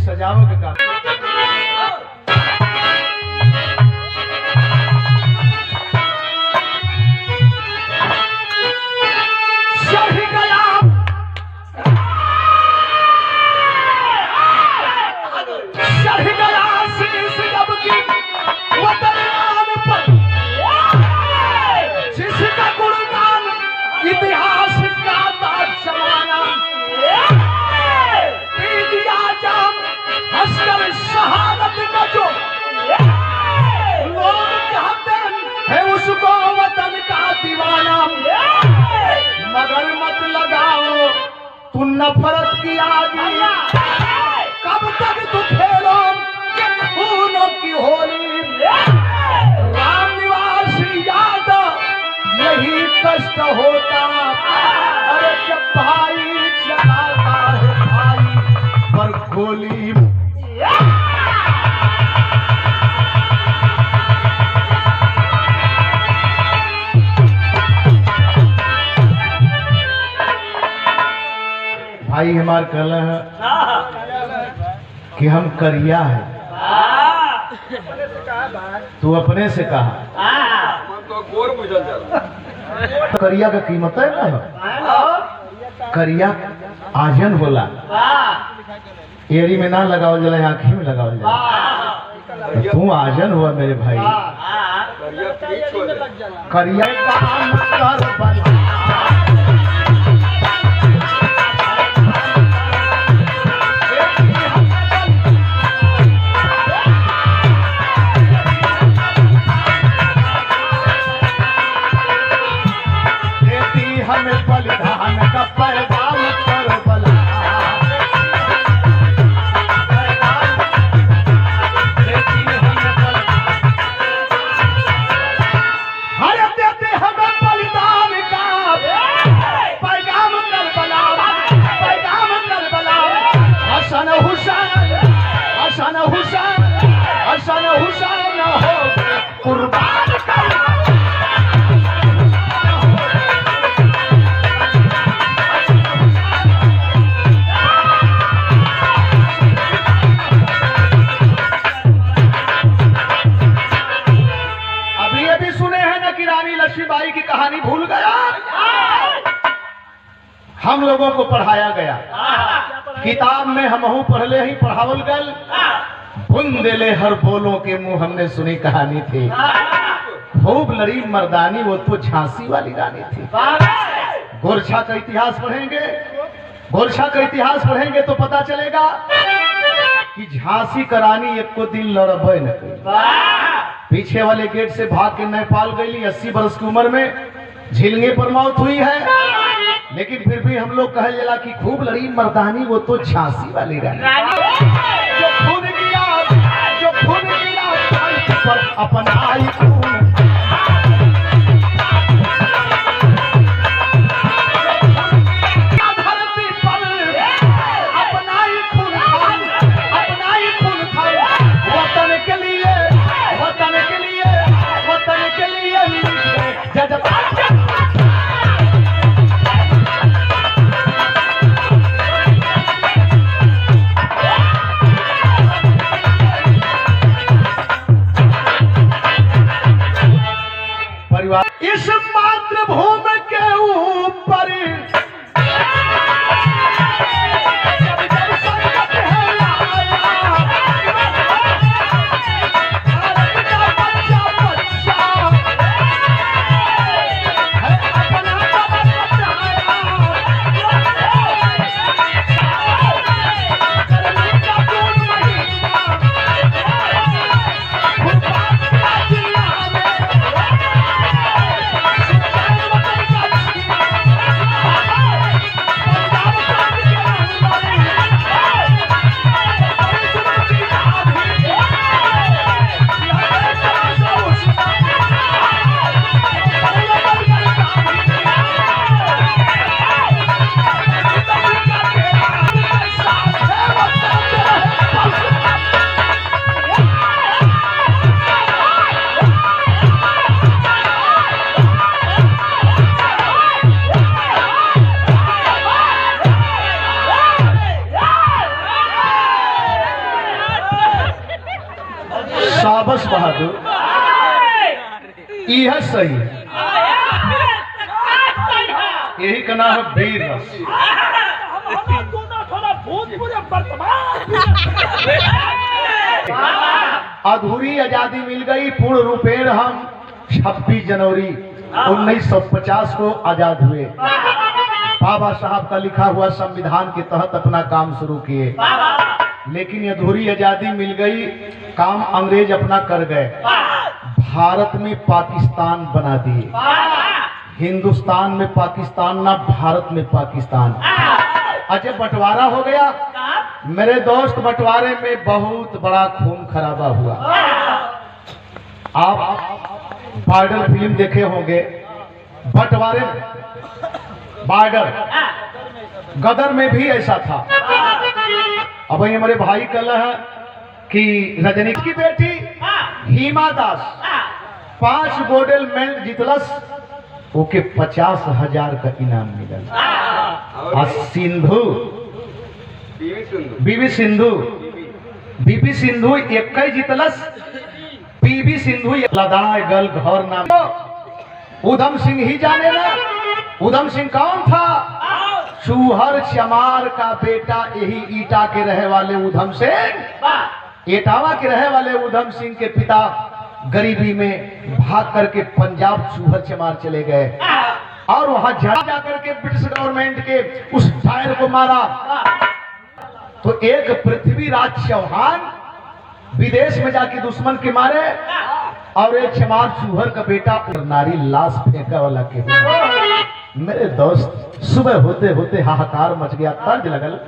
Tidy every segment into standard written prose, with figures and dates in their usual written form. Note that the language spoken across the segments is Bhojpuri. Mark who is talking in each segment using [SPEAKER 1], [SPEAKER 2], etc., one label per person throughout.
[SPEAKER 1] सजाओ के काम नफरत की आगी कब तक तू खेलो खूनों की होली राम निवासी यादव यही कष्ट होता अरे जब भाई चलाता है भाई पर गोली भाई हमार कहला है कि हम करिया है तू अपने से कहा करिया का कीमत है ना करिया आजन होला एड़ी में ना लगाओ जला आँखी में लगाओ जला तू आजन हुआ मेरे भाई करिया हमें बलिदान का पैगाम कर बला हर देते हमें बलिदान का पैगाम कर बला पैगाम कर बला हसन हुसैन हसन हुसैन हसन हुसैन हो कुर्बान कर लक्ष्मीबाई की कहानी भूल गया हम लोगों को पढ़ाया गया किताब में हमहू पढ़ले ही पढ़ावल गल बुंदेले हर बोलों के मुंह हमने सुनी कहानी थी खूब लड़ी मर्दानी वो तो झांसी वाली रानी थी गोरछा का इतिहास पढ़ेंगे गोरछा का इतिहास पढ़ेंगे तो पता चलेगा कि झांसी का रानी एक को दिन लड़बे न करी पीछे वाले गेट से भाग के नेपाल गई 80 बरस की उम्र में झिलने पर मौत हुई है लेकिन फिर भी हम लोग कहे जला कि खूब लड़ी मर्दानी वो तो झांसी वाली रानी जो खून गिरा पर अपना ही खून शाबाश बहादुर, यह सही है, यही का नाम है वीर रस। अधूरी आजादी मिल गई, पूर्ण रूपेण हम 26 जनवरी 1950 को आजाद हुए। बाबा साहब का लिखा हुआ संविधान के तहत अपना काम शुरू किए, लेकिन अधूरी आजादी मिल गई, काम अंग्रेज अपना कर गए। भारत में पाकिस्तान बना दिए, हिंदुस्तान में पाकिस्तान ना, भारत में पाकिस्तान। अच्छा, बंटवारा हो गया मेरे दोस्त, बंटवारे में बहुत बड़ा खून खराबा हुआ। आप बॉर्डर फिल्म देखे होंगे, बंटवारे बॉर्डर गदर में भी ऐसा था। अब हमारे भाई कल है कि रजनी की बेटी हिमा दास 5 गोल्ड मेडल जीतलस, ओके 50,000 का इनाम मिलल। और सिंधु बीबी सिंधु 21 जीतलस, पीवी सिंधु लदाए गल घर नाम। उधम सिंह ही जाने ना, उधम सिंह कौन था? चूहर चमार का बेटा, यही ईटा के रहे वाले उधम सिंह, एटावा के रहे वाले उधम सिंह के पिता गरीबी में भाग करके पंजाब चूहर चमार चले गए और वहां जाकर के ब्रिटिश गवर्नमेंट के उस टायर को मारा। तो एक पृथ्वीराज चौहान विदेश में जाके दुश्मन के मारे, और एक चमार चूहर का बेटा नारी लाश फेंका वाला के। मेरे दोस्त, सुबह होते होते हाहाकार मच गया, तर्ज लगल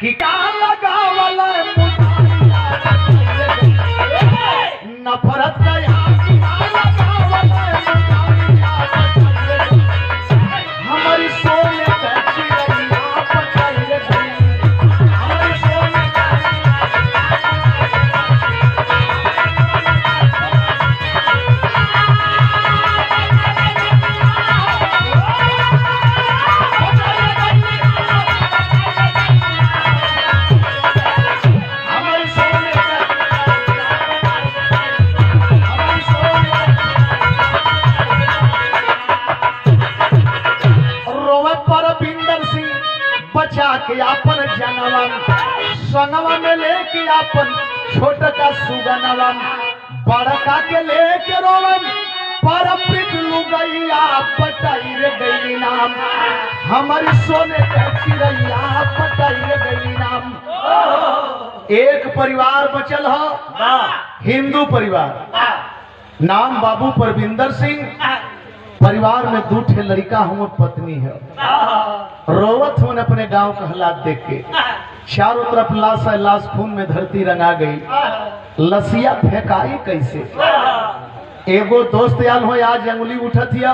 [SPEAKER 1] कि क्या लगा वाला नफरत का हमारी सोने के अपन जनवन संगवा में लेके अपन छोटा का सुगनवन, बड़का के लेके रोवन पर प्रीत लुगैया पटाई रे गई नाम, हमारी सोने के चिड़ैया पटाई रे गई नाम। एक परिवार बचल हो, हिंदू परिवार, नाम बाबू परविंदर सिंह। परिवार में 2 ठे लड़का हुआ, पत्नी है। रोवत हुन अपने गांव का हालात देख के, चारों तरफ लाश है, लाश खून में धरती रंगा गई। लसिया फेंकाई कैसे? एगो दोस्त आल हो, आज अंगुली उठत हिया।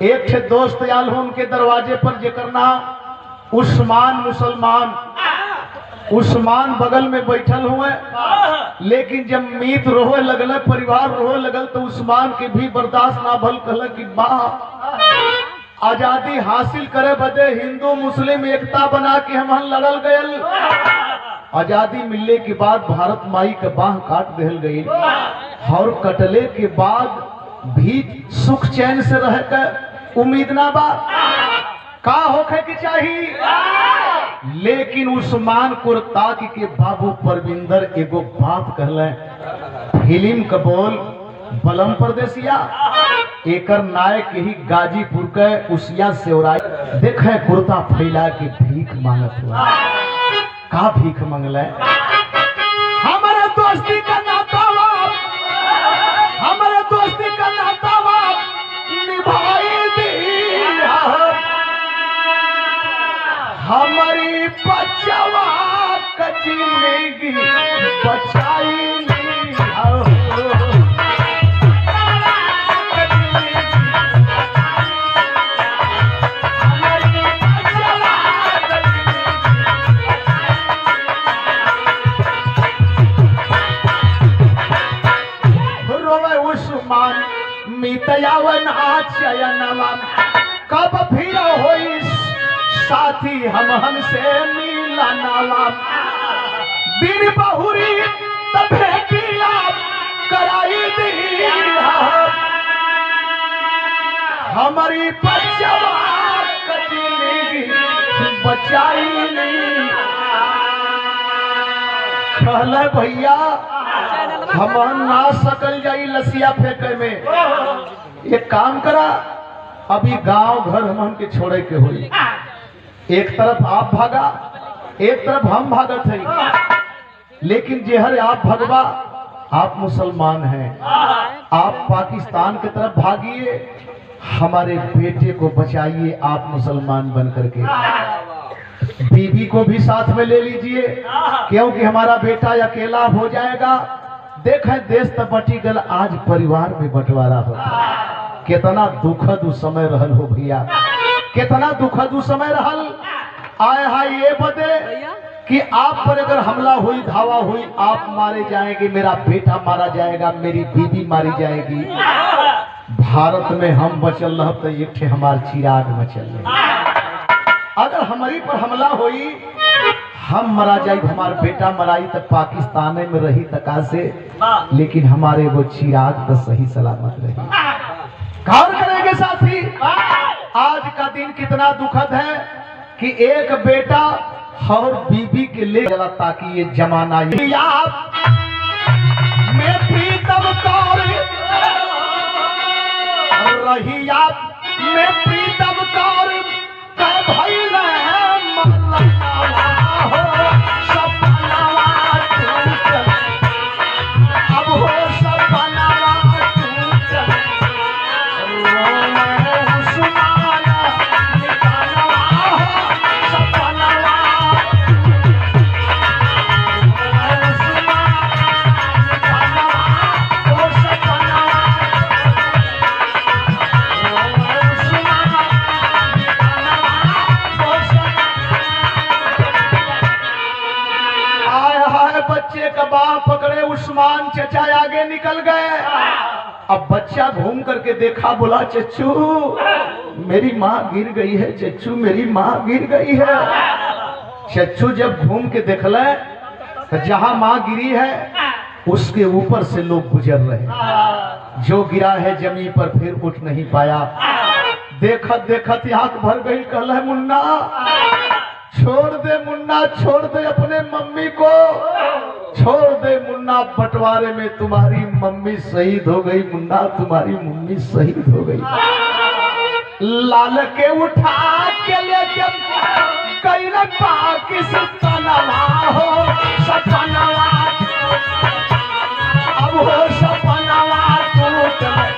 [SPEAKER 1] एक ठे दोस्त आल हो उनके दरवाजे पर, जेकर नाम उस्मान मुसलमान। उस्मान बगल में बैठल हुए, लेकिन जब मीत रोवे लगल, परिवार रोवे लगल, तो उस्मान के भी बर्दाश्त ना भल। कहल कि बा आजादी हासिल करे बदे हिंदू मुस्लिम एकता बना के हम लड़ल गयल। आजादी मिलने के बाद भारत माई के बाह काट देल गई, और कटले के बाद भी सुख चैन से रह के उम्मीद ना बा का होखे के चाहिए। लेकिन उस्मान को ताक के बाबू परविंदर एगो बात कहले, फिल्म का बोल बलम परदेसिया, एकर नायक ही गाजीपुर के उसिया सेवराई देखे कुर्ता फैला के भीख मांगत हुआ। का भीख मंगले? हमारे दोस्ती का नाता, हमारे दोस्ती का नाता निभाई दी, हमारी बचवा कचीनेगी बचाई उस्मान मितयावन आचयनवा कब फिर होई साथी हम से मिला नाला बिन बहुरी तब भेटिया कराई दी हमारी बचवा कटली बचाई कहल भैया हम ना सकल जाई लसिया फेंके में। एक काम करा, अभी गांव घर हम के छोड़े के हुई। एक तरफ आप भागा, एक तरफ हम भागत है, लेकिन जेहर आप भगवा, आप मुसलमान हैं, आप पाकिस्तान की तरफ भागिए, हमारे बेटे को बचाइए आप मुसलमान बन करके। बीवी को भी साथ में ले लीजिए, क्योंकि हमारा बेटा अकेला हो जाएगा। देखें देश तब बटी गल, आज परिवार में बंटवारा हो। कितना दुखद उस समय रहल हो भैया, कितना दुखद उस समय रहल। आए हाय ये बदे कि आप पर अगर हमला हुई, धावा हुई, आप मारे जाएंगे, मेरा बेटा मारा जाएगा, मेरी बीवी मारी जाएगी। भारत में हम बचल रह तो एक हमार चिराग बचल। अगर हमारी पर हमला हुई, हम मरा जाए, हमार बेटा मराई तो पाकिस्तान में रही तका से, लेकिन हमारे वो चिराग तो सही सलामत रही। गौर करेंगे साथी, आज का दिन कितना दुखद है कि एक बेटा और बीबी के ले चला, ताकि ये जमाना में प्रीतम कौर रही आप में प्रीतम कौर भइल अब हो पकड़े उस्मान चचा आगे निकल गए। अब बच्चा घूम करके देखा, बोला चच्चू मेरी माँ गिर गई है, चच्चू मेरी माँ गिर गई है। चच्चू जब घूम के देखले तो जहां माँ गिरी है उसके ऊपर से लोग गुजर रहे, जो गिरा है जमीन पर फिर उठ नहीं पाया। देखत देखत आंख भर गई, कहला मुन्ना छोड़ दे, मुन्ना छोड़ दे अपने मम्मी को, छोड़ दे मुन्ना, बंटवारे में तुम्हारी मम्मी शहीद हो गई, मुन्ना तुम्हारी मम्मी शहीद हो गई। लाल के उठा के लेके कई न पाकिस्तानवा हो सपनवा, अब हो सपनवा टूट गए,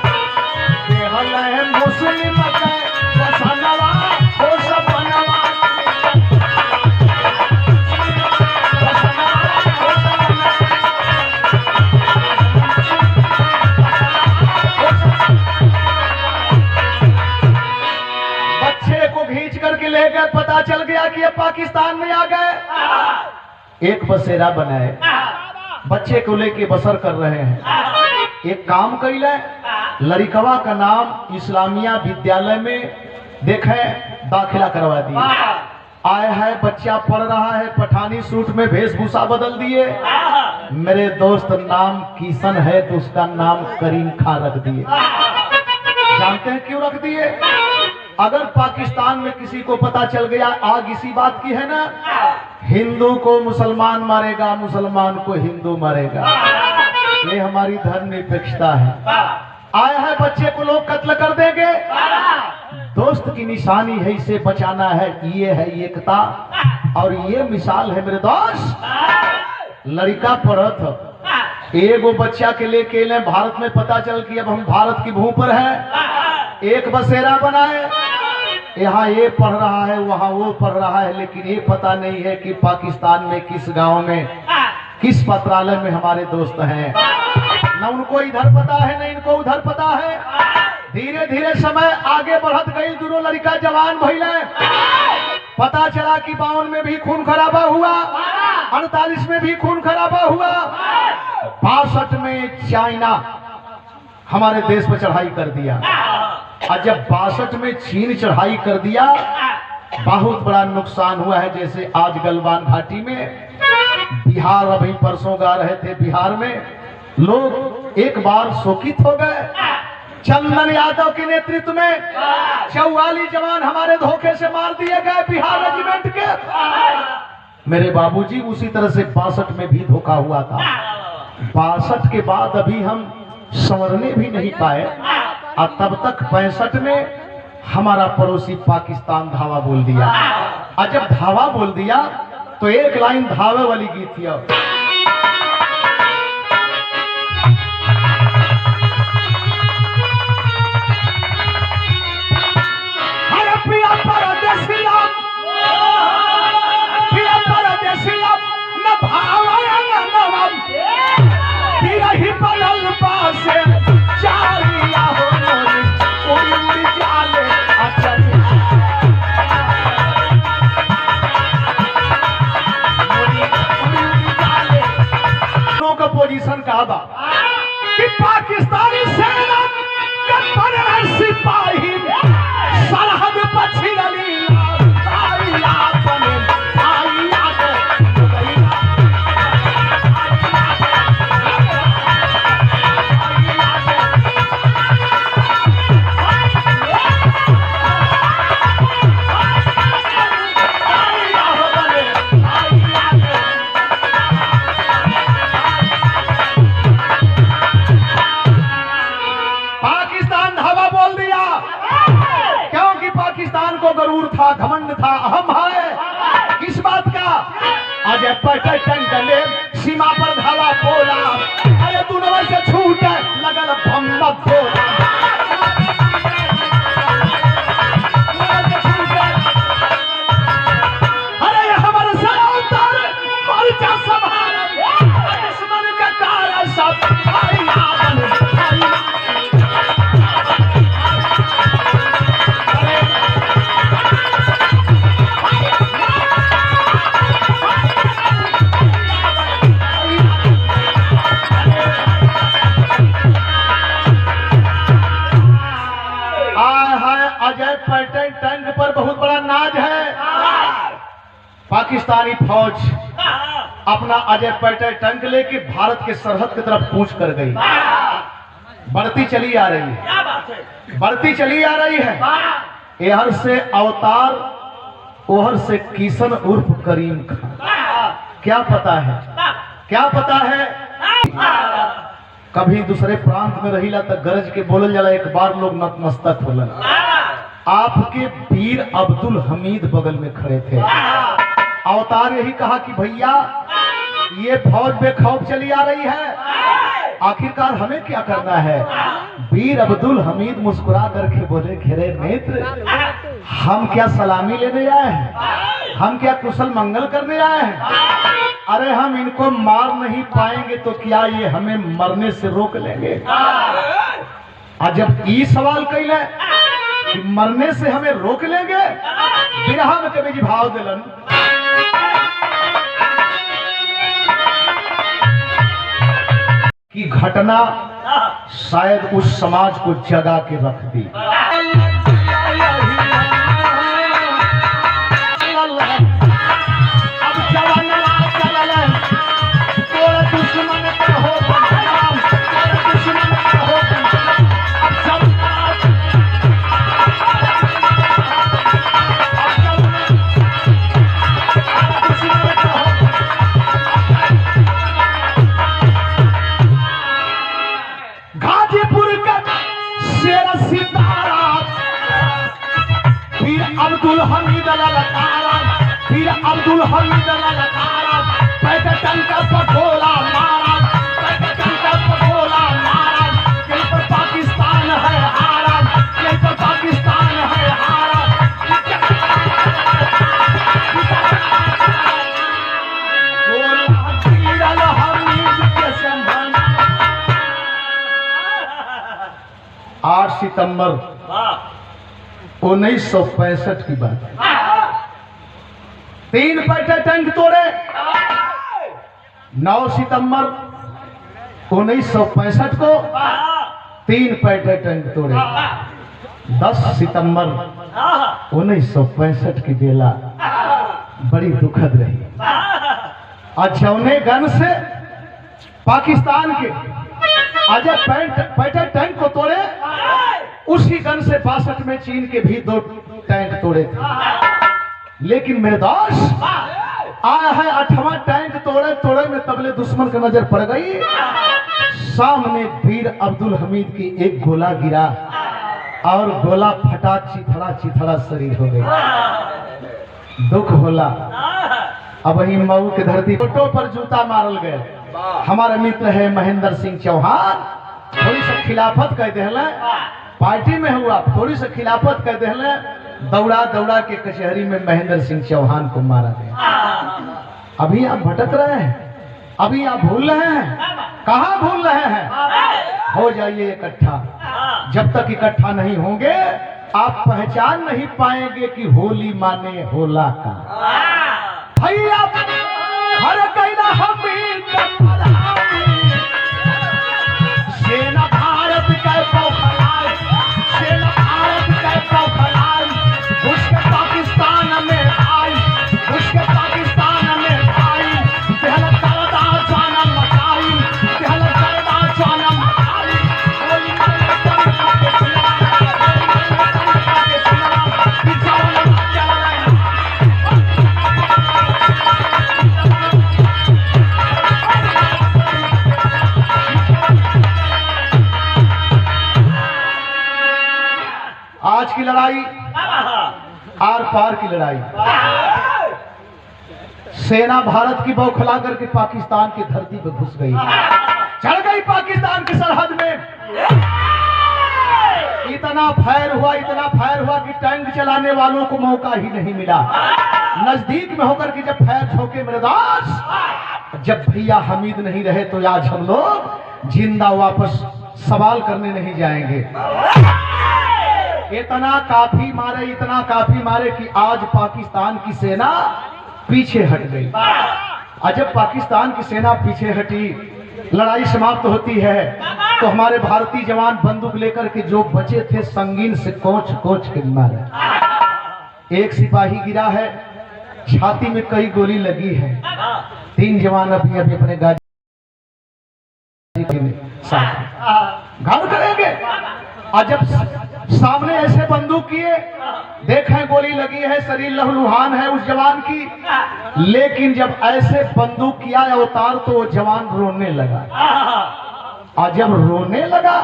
[SPEAKER 1] मुस्लिम के सपनवा हो सपनवा। ले गए, पता चल गया कि ये पाकिस्तान में आ गए। एक बसेरा बनाए, बच्चे को लेके बसर कर रहे हैं। एक काम कैले, लड़िकवा का नाम इस्लामिया विद्यालय में देखे दाखिला करवा दिए। आया है बच्चा पढ़ रहा है, पठानी सूट में वेशभूषा बदल दिए। मेरे दोस्त नाम किशन है तो उसका नाम करीम खां रख दिए। जानते हैं क्यों रख दिए? अगर पाकिस्तान में किसी को पता चल गया, आग इसी बात की है ना, हिंदू को मुसलमान मारेगा, मुसलमान को हिंदू मारेगा। ये हमारी धर्मनिरपेक्षता है। आया है बच्चे को लोग कत्ल कर देंगे, दोस्त की निशानी है, इसे बचाना है, ये है एकता। और ये मिसाल है मेरे दोस्त, लड़का पढ़त एगो बच्चा के लेके भारत में पता चल कि अब हम भारत की भूमि पर है। एक बसेरा बनाए, यहाँ ये पढ़ रहा है, वहाँ वो पढ़ रहा है, लेकिन ये पता नहीं है कि पाकिस्तान में किस गांव में किस पत्रालय में हमारे दोस्त हैं। न उनको इधर पता है न इनको उधर पता है। धीरे धीरे समय आगे बढ़त गई, दोनों लड़का जवान भइले। पता चला कि 52 में भी खून खराबा हुआ, 48 में भी खून खराबा हुआ, 62 में चाइना हमारे देश पर चढ़ाई कर दिया। और जब 62 में चीन चढ़ाई कर दिया, बहुत बड़ा नुकसान हुआ है। जैसे आज गलवान घाटी में, बिहार अभी परसों गा रहे थे, बिहार में लोग एक बार शोकित हो गए। चंदन यादव के नेतृत्व में 44 जवान हमारे धोखे से मार दिए गए बिहार रेजिमेंट के। मेरे बाबूजी उसी तरह से 62 में भी धोखा हुआ था। 62 के बाद अभी हम संवरने भी नहीं पाए, और तब तक 65 में हमारा पड़ोसी पाकिस्तान धावा बोल दिया। और जब धावा बोल दिया तो एक लाइन धावे वाली गीत थी। अरे पिया परदेसिया, पिया परदेसिया न भावया न नवम, पिया ही पलल पासे चारिया हो मोरी, उड़ी उड़ी जाले अचल का पोजीशन कहा बा कि पाकिस्तानी सेना के बड़े सिपाही सरहद पर छिड़ली आइया बने आइया को गरूर था, घमंड था, अहम है किस बात का। अजय पटे टंडले सीमा पर धावा बोला, अरे तू नवर से छूट लगल भम्मत बोला। अरे हमारे सर मोर्चा संभाल, दुश्मन का काला सब अजय पटेल टैंक पर बहुत बड़ा नाज है। पाकिस्तानी फौज अपना अजय पटेल टैंक लेके भारत के सरहद की तरफ कूच कर गई। बढ़ती चली आ रही है, बढ़ती चली आ रही है। इधर से अवतार, ओहर से किशन उर्फ करीम खान। क्या पता है, क्या पता है, कभी दूसरे प्रांत में रहीला तो गरज के बोलल जाला, एक बार लोग नतमस्तक होलन। आपके वीर अब्दुल हमीद बगल में खड़े थे। अवतार यही कहा कि भैया ये फौज बेखौफ चली आ रही है, आखिरकार हमें क्या करना है। वीर अब्दुल हमीद मुस्कुरा करके बोले, घेरे नेत्र, हम क्या सलामी लेने आए हैं, हम क्या कुशल मंगल करने आए हैं। अरे हम इनको मार नहीं पाएंगे तो क्या ये हमें मरने से रोक लेंगे। और जब ये सवाल कैले कि मरने से हमें रोक लेंगे, बिरहा में कभी जी भाव दिलन, कि घटना शायद उस समाज को जगा के रख दी। अब जवाना चलल, तोर दुश्मन का हो बदनाम, तोर दुश्मन का हो बदनाम। गाजीपुर का शेर सितारा फिर अब्दुल हमीद ललकारा, फिर अब्दुल हमीद ललकारा, पैसे टंका पटोला मारा, पैसे टंका पटोला मारा। कहीं पर पाकिस्तान है हारा, कहीं पर पाकिस्तान है हारा। गोला गिरल हमीद के संभाला। 8 सितंबर 1965 की बात है। 3 पैठे टैंक तोड़े। 9 सितंबर 1965 को 3 पैठे टैंक तोड़े। 10 सितंबर 1965 की बेला बड़ी दुखद रही। अजौने गन से पाकिस्तान के अजय पैटर टैंक को तोड़े, उसी गन से 62 में चीन के भी 2 टैंक तोड़े थे। लेकिन मेरे दोस्त आया है 8वां टैंक तोड़े में तबले दुश्मन की नजर पड़ गई। सामने वीर अब्दुल हमीद की एक गोला गिरा और गोला फटा, चिथड़ा शरीर हो गई। दुख होला। अब वही मऊ की धरती फोटो पर जूता मारल गए। हमारे मित्र है महेंद्र सिंह चौहान, थोड़ी सा खिलाफत कह दे, पार्टी में हुआ थोड़ी सा खिलाफत कह दे, दौड़ा के कचहरी में महेंद्र सिंह चौहान को मारा गया। अभी आप भटक रहे हैं, अभी आप भूल रहे हैं, कहाँ भूल रहे हैं? हो जाइए इकट्ठा। जब तक इकट्ठा नहीं होंगे आप पहचान नहीं पाएंगे कि होली माने होला का। भैया हर कहना सेना भारत का पौखलाल, सेना भारत का पौखलाल, घुस के पाकिस्तान में आई, घुस के पाकिस्तान में आई, पहला करदा जाना मचाई, पहला करदा जाना मचाई। होली माने के सुना, के सुना, कि जाना आज की लड़ाई आर पार की लड़ाई। सेना भारत की बौखला करके पाकिस्तान की धरती पर घुस गई, चढ़ गई पाकिस्तान की सरहद में। इतना फायर हुआ कि टैंक चलाने वालों को मौका ही नहीं मिला। नजदीक में होकर के जब फायर ठोके मेरे दास, जब भैया हमीद नहीं रहे तो आज हम लोग जिंदा वापस सवाल करने नहीं जाएंगे। इतना काफी मारे कि आज पाकिस्तान की सेना पीछे हट गई। और जब पाकिस्तान की सेना पीछे हटी, लड़ाई समाप्त होती है तो हमारे भारतीय जवान बंदूक लेकर के जो बचे थे संगीन से कोच के मारे। एक सिपाही गिरा है, छाती में कई गोली लगी है। 3 जवान अभी अपने गाड़ी घायल करेंगे। और जब सामने ऐसे बंदूक किए, देखें गोली लगी है, शरीर लहूलुहान है उस जवान की, लेकिन जब ऐसे बंदूक किया अवतार तो वो जवान रोने लगा। और जब रोने लगा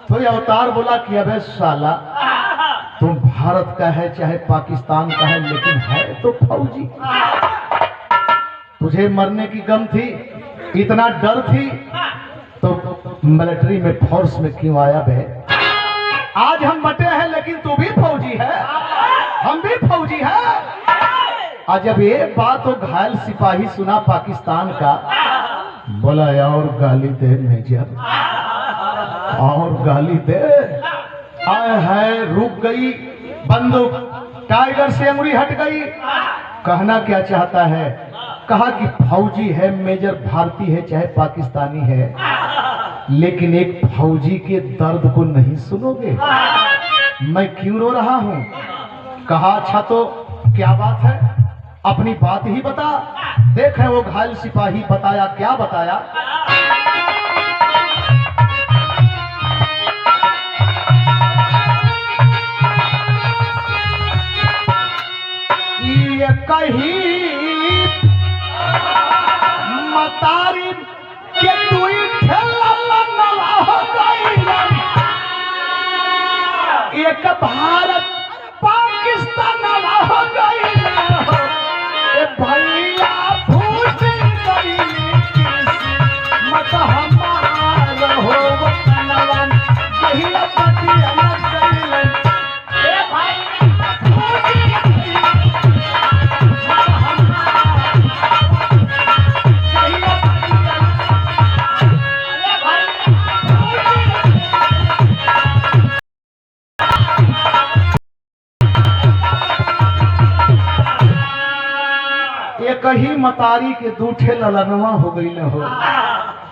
[SPEAKER 1] तो ये अवतार बोला कि अबे साला, तुम भारत का है चाहे पाकिस्तान का है, लेकिन है तो फौजी। तुझे मरने की गम थी, इतना डर थी, तो मिलिट्री में फोर्स में क्यों आया बे? आज हम बटे हैं लेकिन तू भी फौजी है, हम भी फौजी है। और जब ये बात तो घायल सिपाही सुना पाकिस्तान का, बोला और गाली दे मेजर, और गाली दे। आए है रुक गई बंदूक, टाइगर से अंगुली हट गई। कहना क्या चाहता है? कहा कि फौजी है, मेजर भारतीय है चाहे पाकिस्तानी है, लेकिन एक फौजी के दर्द को नहीं सुनोगे। मैं क्यों रो रहा हूं? कहा अच्छा तो क्या बात है, अपनी बात ही बता। देखे वो घायल सिपाही बताया, क्या बताया? ये कहीं मतारी के तू एक भारत पाकिस्तान हो गई, भैया भूल गई मत हमारा हो वतनवन, भैया पति अलग गई। कहीं मतारी के दूठे ललनवा हो गई न हो,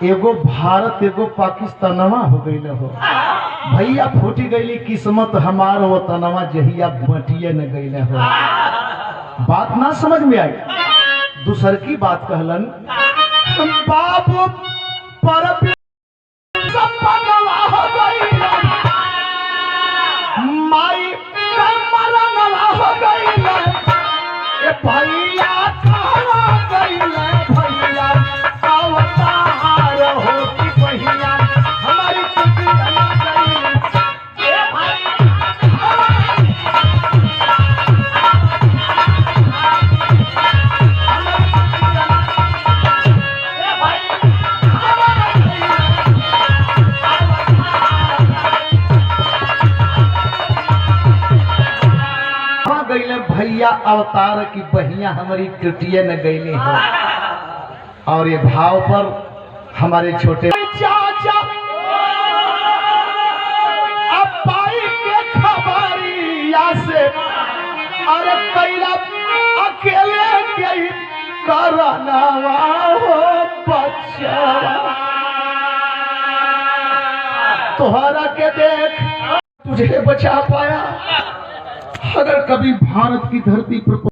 [SPEAKER 1] एगो भारत एगो पाकिस्तानवा हो गई न हो। भैया फूटी गईली किस्मत हमार वो तनवा जहिया बटिए न गईले हो। बात ना समझ में आई। दूसर की बात कहलन बाबू पर माई मरनवा हो गईले भैया कहाँ गईले भैया अवतार हो कि भैया हमारी कुटिया गईले। गईले भैया अवतार की बहिया हमारी कुटिया न गईले हो। और ये भाव पर हमारे छोटे चाचा अब पाई के खबरिया से अरे कैला अकेले गई करनवा हो बच्चा तोहरा के देख तुझे बचा पाया। अगर कभी भारत की धरती पर